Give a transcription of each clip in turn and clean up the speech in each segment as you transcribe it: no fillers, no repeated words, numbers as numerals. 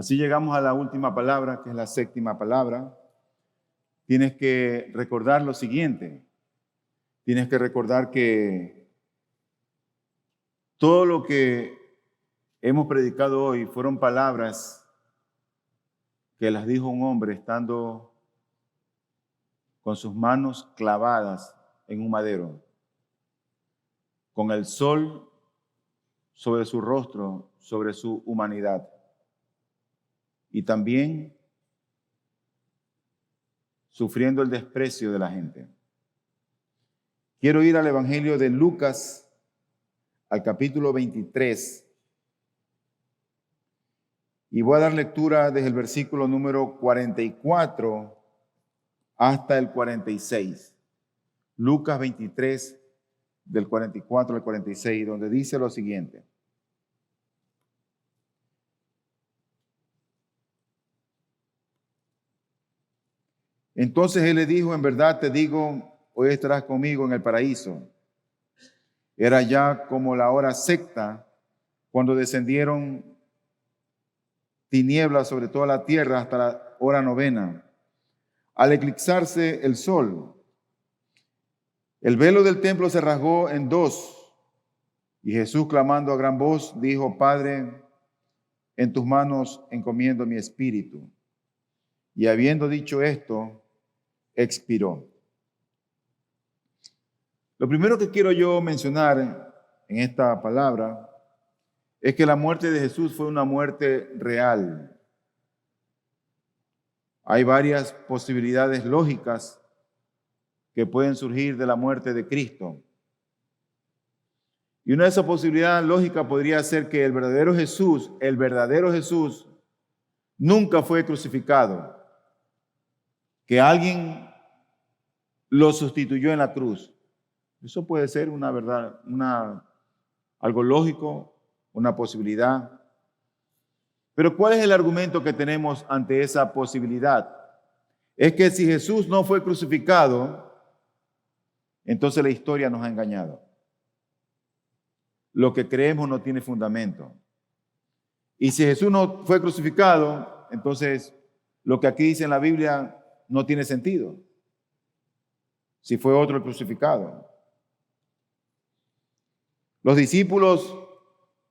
Así llegamos a la última palabra, que es la séptima palabra. Tienes que recordar lo siguiente. Tienes que recordar que todo lo que hemos predicado hoy fueron palabras que las dijo un hombre estando con sus manos clavadas en un madero, con el sol sobre su rostro, sobre su humanidad, y también sufriendo el desprecio de la gente. Quiero ir al Evangelio de Lucas, al capítulo 23, y voy a dar lectura desde el versículo número 44 hasta el 46. Lucas 23, del 44 al 46, donde dice lo siguiente. Entonces él le dijo: en verdad te digo, hoy estarás conmigo en el paraíso. Era ya como la hora sexta, cuando descendieron tinieblas sobre toda la tierra hasta la hora novena. Al eclipsarse el sol, el velo del templo se rasgó en dos, y Jesús, clamando a gran voz, dijo: Padre, en tus manos encomiendo mi espíritu. Y habiendo dicho esto, expiró. Lo primero que quiero yo mencionar en esta palabra es que la muerte de Jesús fue una muerte real. Hay varias posibilidades lógicas que pueden surgir de la muerte de Cristo. Y una de esas posibilidades lógicas podría ser que el verdadero Jesús nunca fue crucificado, que alguien lo sustituyó en la cruz. Eso puede ser una verdad, algo lógico, una posibilidad. Pero ¿cuál es el argumento que tenemos ante esa posibilidad? Es que si Jesús no fue crucificado, entonces la historia nos ha engañado. Lo que creemos no tiene fundamento. Y si Jesús no fue crucificado, entonces lo que aquí dice en la Biblia no tiene sentido. Si fue otro el crucificado. Los discípulos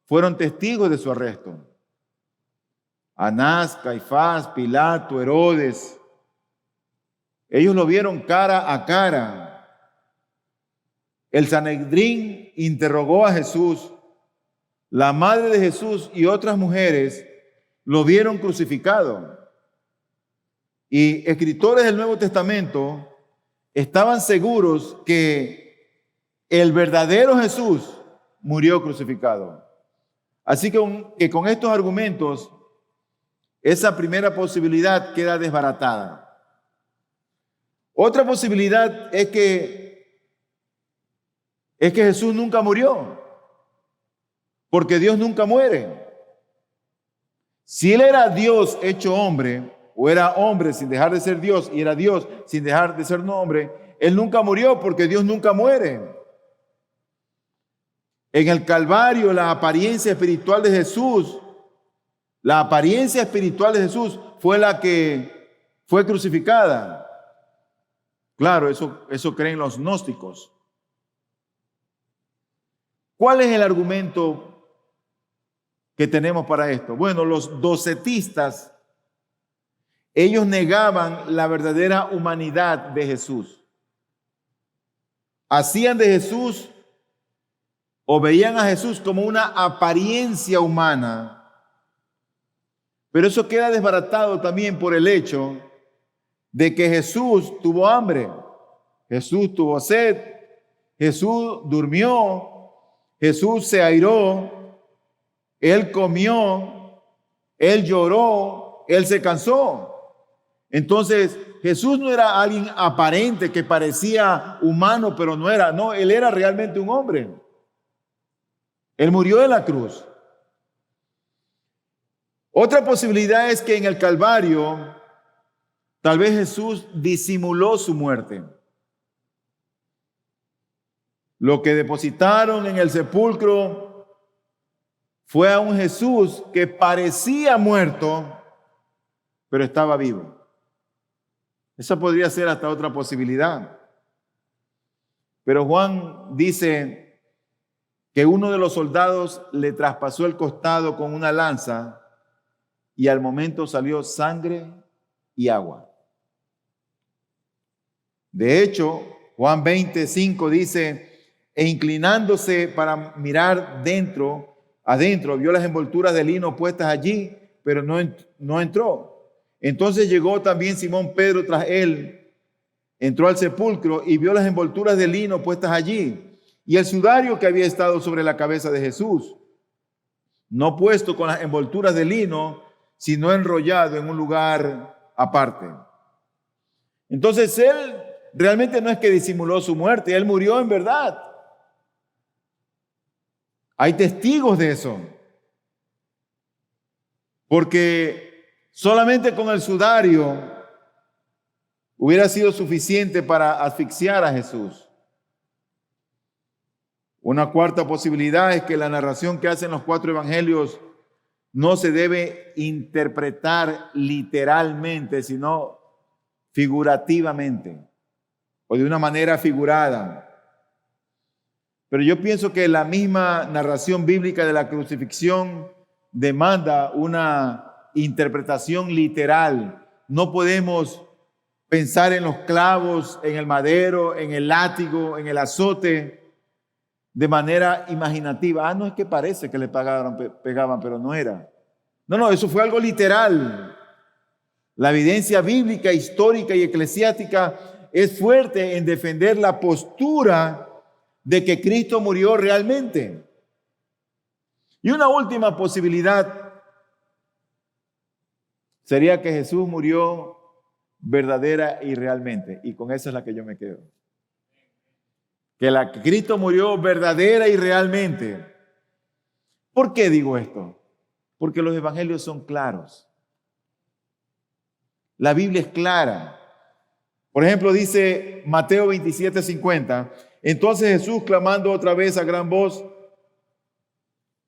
fueron testigos de su arresto. Anás, Caifás, Pilato, Herodes. Ellos lo vieron cara a cara. El Sanedrín interrogó a Jesús. La madre de Jesús y otras mujeres lo vieron crucificado. Y escritores del Nuevo Testamento estaban seguros que el verdadero Jesús murió crucificado. Así que con estos argumentos, esa primera posibilidad queda desbaratada. Otra posibilidad es que Jesús nunca murió, porque Dios nunca muere. Si Él era Dios hecho hombre, o era hombre sin dejar de ser Dios, y era Dios sin dejar de ser hombre, Él nunca murió, porque Dios nunca muere. En el Calvario, la apariencia espiritual de Jesús fue la que fue crucificada. Claro, eso creen los gnósticos. ¿Cuál es el argumento que tenemos para esto? Bueno, los docetistas, ellos negaban la verdadera humanidad de Jesús. Hacían de Jesús o veían a Jesús como una apariencia humana. Pero eso queda desbaratado también por el hecho de que Jesús tuvo hambre, Jesús tuvo sed, Jesús durmió, Jesús se airó, Él comió, Él lloró, Él se cansó. Entonces, Jesús no era alguien aparente que parecía humano, pero no era. No, Él era realmente un hombre. Él murió en la cruz. Otra posibilidad es que en el Calvario, tal vez Jesús disimuló su muerte. Lo que depositaron en el sepulcro fue a un Jesús que parecía muerto, pero estaba vivo. Esa podría ser hasta otra posibilidad. Pero Juan dice que uno de los soldados le traspasó el costado con una lanza y al momento salió sangre y agua. De hecho, Juan 20:5 dice, e inclinándose para mirar adentro, vio las envolturas de lino puestas allí, pero no entró. Entonces llegó también Simón Pedro tras él, entró al sepulcro y vio las envolturas de lino puestas allí y el sudario que había estado sobre la cabeza de Jesús, no puesto con las envolturas de lino, sino enrollado en un lugar aparte. Entonces él realmente no es que disimuló su muerte, él murió en verdad. Hay testigos de eso. Porque solamente con el sudario hubiera sido suficiente para asfixiar a Jesús. Una cuarta posibilidad es que la narración que hacen los 4 evangelios no se debe interpretar literalmente, sino figurativamente o de una manera figurada. Pero yo pienso que la misma narración bíblica de la crucifixión demanda una interpretación literal. No podemos pensar en los clavos, en el madero, en el látigo, en el azote de manera imaginativa. No es que parece que le pegaban, pero no era. No, eso fue algo literal. La evidencia bíblica, histórica y eclesiástica es fuerte en defender la postura de que Cristo murió realmente. Y una última posibilidad sería que Jesús murió verdadera y realmente. Y con esa es la que yo me quedo. Que Cristo murió verdadera y realmente. ¿Por qué digo esto? Porque los evangelios son claros. La Biblia es clara. Por ejemplo, dice Mateo 27:50. Entonces Jesús, clamando otra vez a gran voz,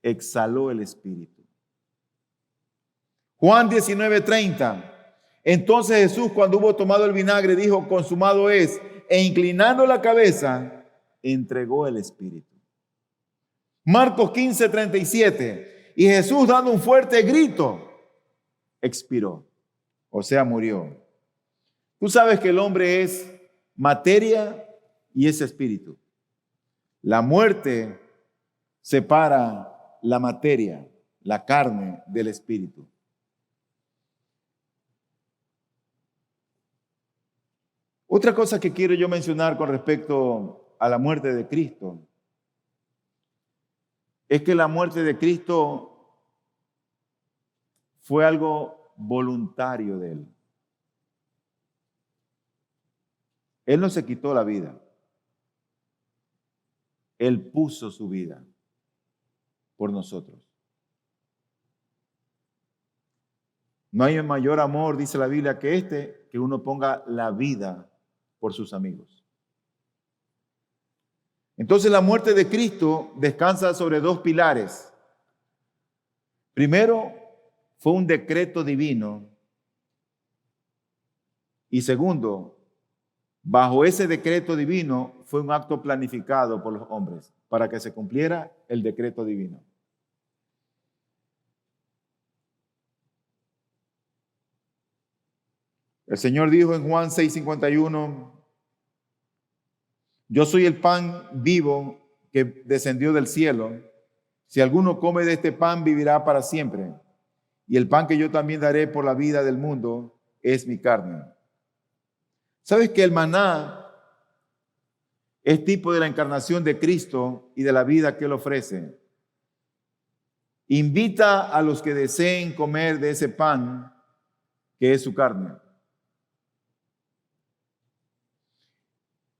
exhaló el espíritu. Juan 19:30. Entonces Jesús, cuando hubo tomado el vinagre, dijo, consumado es, e inclinando la cabeza, entregó el espíritu. Marcos 15:37. Y Jesús, dando un fuerte grito, expiró, o sea, murió. Tú sabes que el hombre es materia y es espíritu. La muerte separa la materia, la carne, del espíritu. Otra cosa que quiero yo mencionar con respecto a la muerte de Cristo es que la muerte de Cristo fue algo voluntario de Él. Él no se quitó la vida. Él puso su vida por nosotros. No hay mayor amor, dice la Biblia, que uno ponga la vida por sus amigos. Entonces la muerte de Cristo descansa sobre 2 pilares. Primero, fue un decreto divino. Y segundo, bajo ese decreto divino fue un acto planificado por los hombres para que se cumpliera el decreto divino. El Señor dijo en Juan 6:51, yo soy el pan vivo que descendió del cielo. Si alguno come de este pan, vivirá para siempre. Y el pan que yo también daré por la vida del mundo es mi carne. ¿Sabes que el maná es tipo de la encarnación de Cristo y de la vida que Él ofrece? Invita a los que deseen comer de ese pan que es su carne.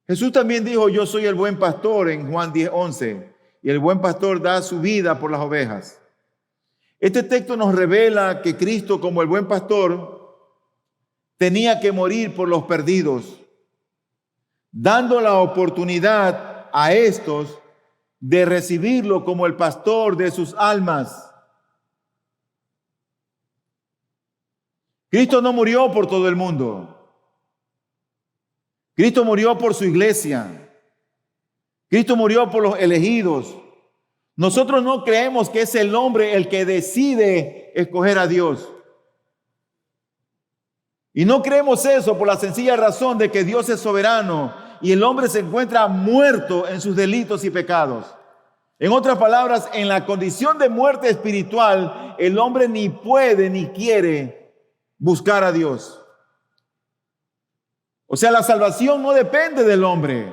Jesús también dijo, yo soy el buen pastor en Juan 10:11, y el buen pastor da su vida por las ovejas. Este texto nos revela que Cristo, como el buen pastor, tenía que morir por los perdidos, dando la oportunidad a estos de recibirlo como el pastor de sus almas. Cristo no murió por todo el mundo. Cristo murió por su iglesia. Cristo murió por los elegidos. Nosotros no creemos que es el hombre el que decide escoger a Dios. Y no creemos eso por la sencilla razón de que Dios es soberano y el hombre se encuentra muerto en sus delitos y pecados. En otras palabras, en la condición de muerte espiritual, el hombre ni puede ni quiere buscar a Dios. O sea, la salvación no depende del hombre.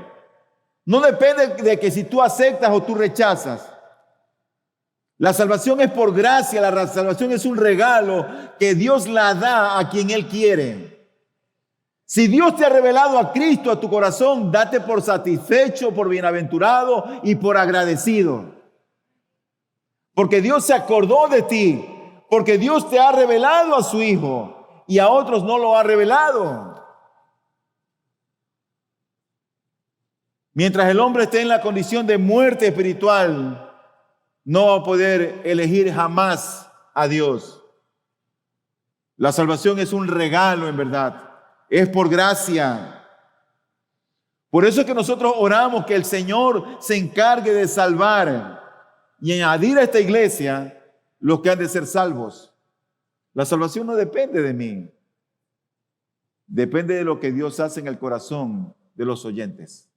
No depende de que si tú aceptas o tú rechazas. La salvación es por gracia, la salvación es un regalo que Dios la da a quien Él quiere. Si Dios te ha revelado a Cristo a tu corazón, date por satisfecho, por bienaventurado y por agradecido. Porque Dios se acordó de ti, porque Dios te ha revelado a su Hijo y a otros no lo ha revelado. Mientras el hombre esté en la condición de muerte espiritual, no va a poder elegir jamás a Dios. La salvación es un regalo, en verdad. Es por gracia. Por eso es que nosotros oramos que el Señor se encargue de salvar y añadir a esta iglesia los que han de ser salvos. La salvación no depende de mí. Depende de lo que Dios hace en el corazón de los oyentes.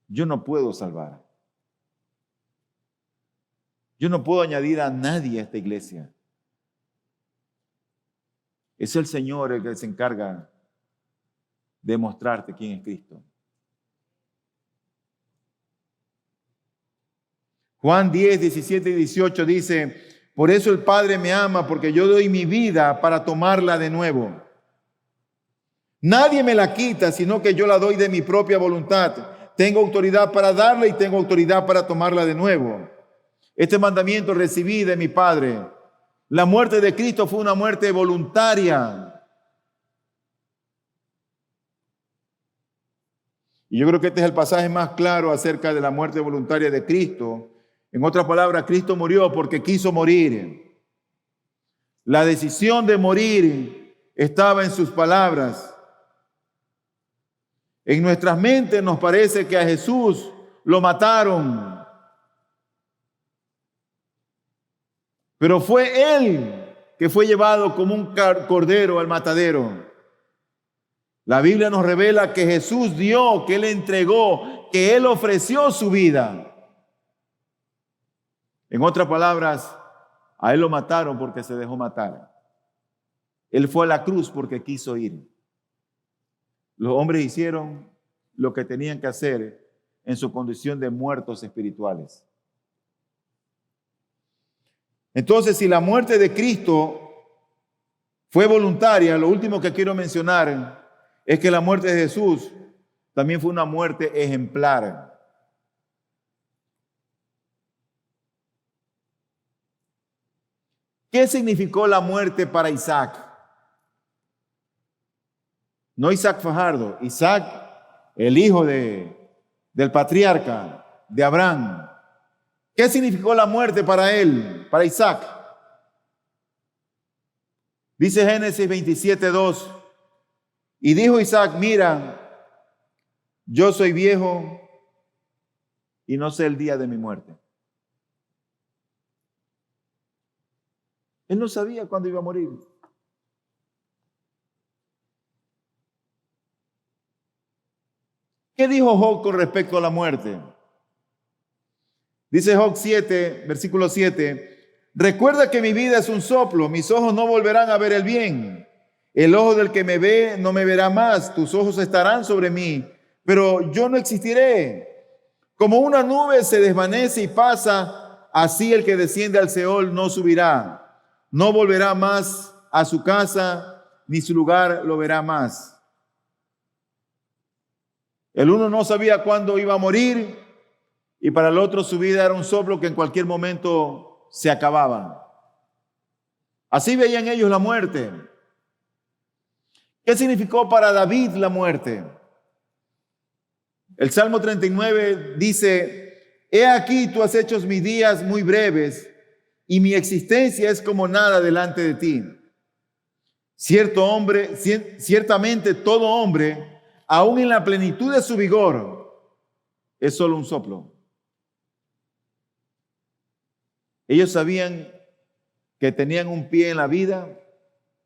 Yo no puedo salvar. Yo no puedo añadir a nadie a esta iglesia. Es el Señor el que se encarga de mostrarte quién es Cristo. Juan 10, 17 y 18 dice: por eso el Padre me ama, porque yo doy mi vida para tomarla de nuevo. Nadie me la quita, sino que yo la doy de mi propia voluntad. Tengo autoridad para darla y tengo autoridad para tomarla de nuevo. Este mandamiento recibí de mi Padre. La muerte de Cristo fue una muerte voluntaria. Y yo creo que este es el pasaje más claro acerca de la muerte voluntaria de Cristo. En otras palabras, Cristo murió porque quiso morir. La decisión de morir estaba en sus palabras. En nuestras mentes nos parece que a Jesús lo mataron. Pero fue Él que fue llevado como un cordero al matadero. La Biblia nos revela que Jesús dio, que Él entregó, que Él ofreció su vida. En otras palabras, a Él lo mataron porque se dejó matar. Él fue a la cruz porque quiso ir. Los hombres hicieron lo que tenían que hacer en su condición de muertos espirituales. Entonces, si la muerte de Cristo fue voluntaria, lo último que quiero mencionar es que la muerte de Jesús también fue una muerte ejemplar. ¿Qué significó la muerte para Isaac? No Isaac Fajardo, Isaac, el hijo del patriarca de Abraham. ¿Qué significó la muerte para él, para Isaac? Dice Génesis 27:2, y dijo Isaac: mira, yo soy viejo y no sé el día de mi muerte. Él no sabía cuándo iba a morir. ¿Qué dijo Job con respecto a la muerte? Dice Job 7, versículo 7, recuerda que mi vida es un soplo, mis ojos no volverán a ver el bien. El ojo del que me ve no me verá más, tus ojos estarán sobre mí, pero yo no existiré. Como una nube se desvanece y pasa, así el que desciende al Seol no subirá, no volverá más a su casa, ni su lugar lo verá más. El uno no sabía cuándo iba a morir, y para el otro su vida era un soplo que en cualquier momento se acababa. Así veían ellos la muerte. ¿Qué significó para David la muerte? El Salmo 39 dice: he aquí tú has hecho mis días muy breves y mi existencia es como nada delante de ti. Ciertamente todo hombre, aún en la plenitud de su vigor, es solo un soplo. Ellos sabían que tenían un pie en la vida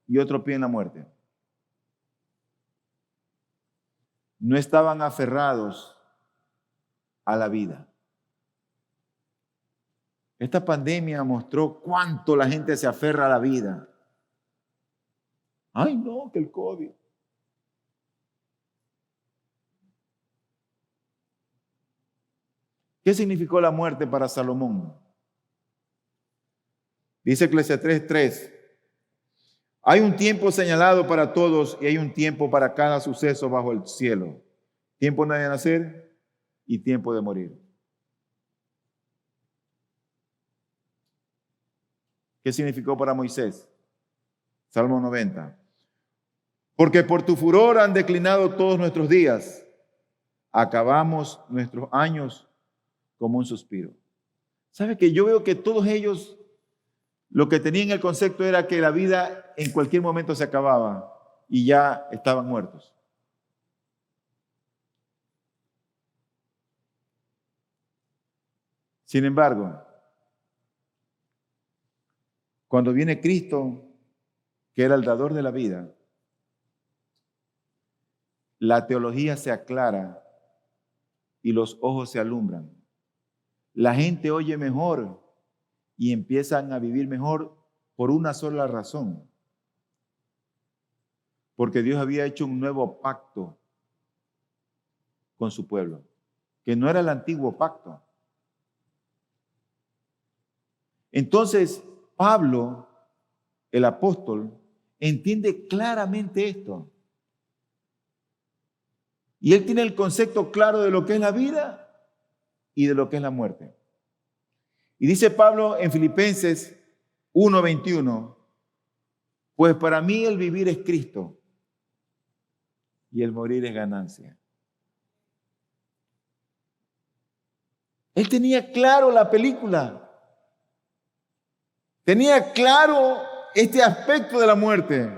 y otro pie en la muerte. No estaban aferrados a la vida. Esta pandemia mostró cuánto la gente se aferra a la vida. Ay, no, que el COVID. ¿Qué significó la muerte para Salomón? Dice Eclesiastés 3. Hay un tiempo señalado para todos y hay un tiempo para cada suceso bajo el cielo. Tiempo de nacer y tiempo de morir. ¿Qué significó para Moisés? Salmo 90. Porque por tu furor han declinado todos nuestros días. Acabamos nuestros años como un suspiro. ¿Sabe que yo veo que todos ellos lo que tenían el concepto era que la vida en cualquier momento se acababa y ya estaban muertos? Sin embargo, cuando viene Cristo, que era el dador de la vida, la teología se aclara y los ojos se alumbran. La gente oye mejor y empiezan a vivir mejor por una sola razón. Porque Dios había hecho un nuevo pacto con su pueblo, que no era el antiguo pacto. Entonces, Pablo, el apóstol, entiende claramente esto. Y él tiene el concepto claro de lo que es la vida y de lo que es la muerte. Y dice Pablo en Filipenses 1:21, pues para mí el vivir es Cristo y el morir es ganancia. Él tenía claro la película. Tenía claro este aspecto de la muerte.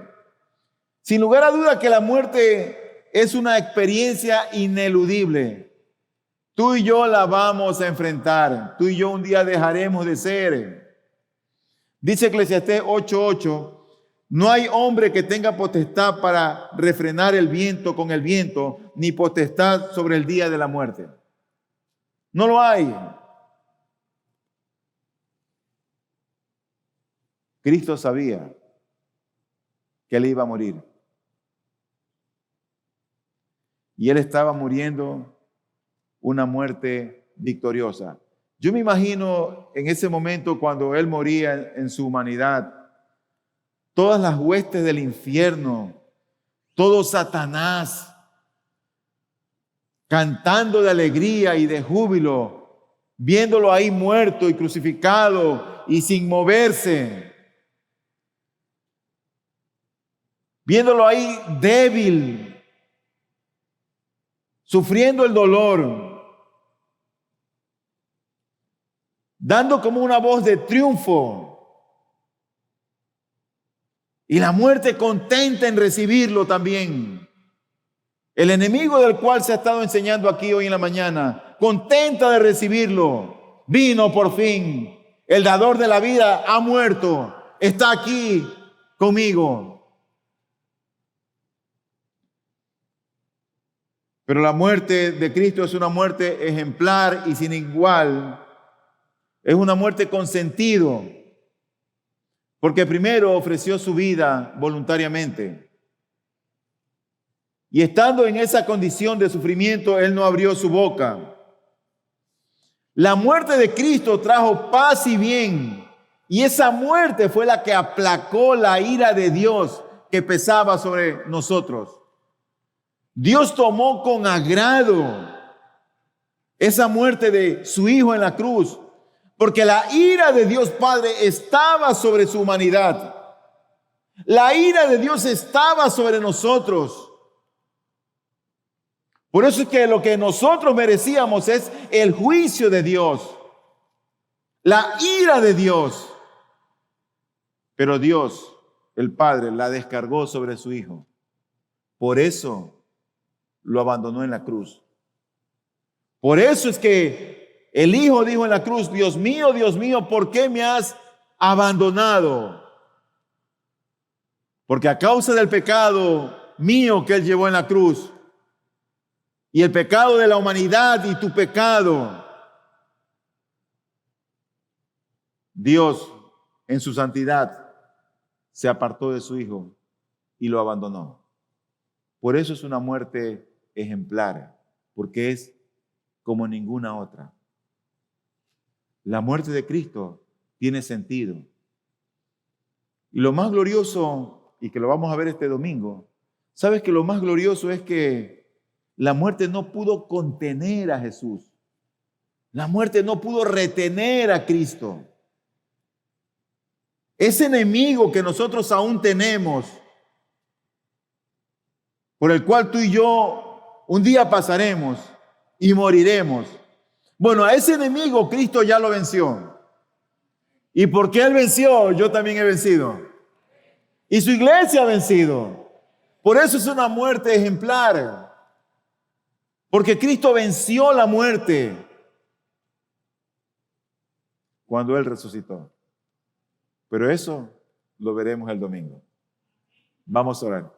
Sin lugar a duda que la muerte es una experiencia ineludible. Tú y yo la vamos a enfrentar. Tú y yo un día dejaremos de ser. Dice Eclesiastés 8:8, no hay hombre que tenga potestad para refrenar el viento con el viento, ni potestad sobre el día de la muerte. No lo hay. Cristo sabía que él iba a morir. Y él estaba muriendo una muerte victoriosa. Yo me imagino en ese momento cuando él moría en su humanidad, todas las huestes del infierno, todo Satanás, cantando de alegría y de júbilo, viéndolo ahí muerto y crucificado y sin moverse. Viéndolo ahí débil, sufriendo el dolor, dando como una voz de triunfo. Y la muerte contenta en recibirlo también. El enemigo del cual se ha estado enseñando aquí hoy en la mañana, contenta de recibirlo. Vino por fin. El dador de la vida ha muerto. Está aquí conmigo. Pero la muerte de Cristo es una muerte ejemplar y sin igual. Es una muerte con sentido. Porque primero ofreció su vida voluntariamente. Y estando en esa condición de sufrimiento, él no abrió su boca. La muerte de Cristo trajo paz y bien. Y esa muerte fue la que aplacó la ira de Dios que pesaba sobre nosotros. Dios tomó con agrado esa muerte de su Hijo en la cruz, porque la ira de Dios Padre estaba sobre su humanidad. La ira de Dios estaba sobre nosotros. Por eso es que lo que nosotros merecíamos es el juicio de Dios, la ira de Dios. Pero Dios, el Padre la descargó sobre su Hijo. Por eso lo abandonó en la cruz. Por eso es que el Hijo dijo en la cruz: Dios mío, ¿por qué me has abandonado? Porque a causa del pecado mío que Él llevó en la cruz, y el pecado de la humanidad y tu pecado, Dios en su santidad se apartó de su Hijo y lo abandonó. Por eso es una muerte ejemplar, porque es como ninguna otra. La muerte de Cristo tiene sentido. Y lo más glorioso, y que lo vamos a ver este domingo, ¿sabes que lo más glorioso es que la muerte no pudo contener a Jesús? La muerte no pudo retener a Cristo. Ese enemigo que nosotros aún tenemos, por el cual tú y yo un día pasaremos y moriremos. Bueno, a ese enemigo Cristo ya lo venció. Y porque Él venció, yo también he vencido. Y su iglesia ha vencido. Por eso es una muerte ejemplar. Porque Cristo venció la muerte cuando Él resucitó. Pero eso lo veremos el domingo. Vamos a orar.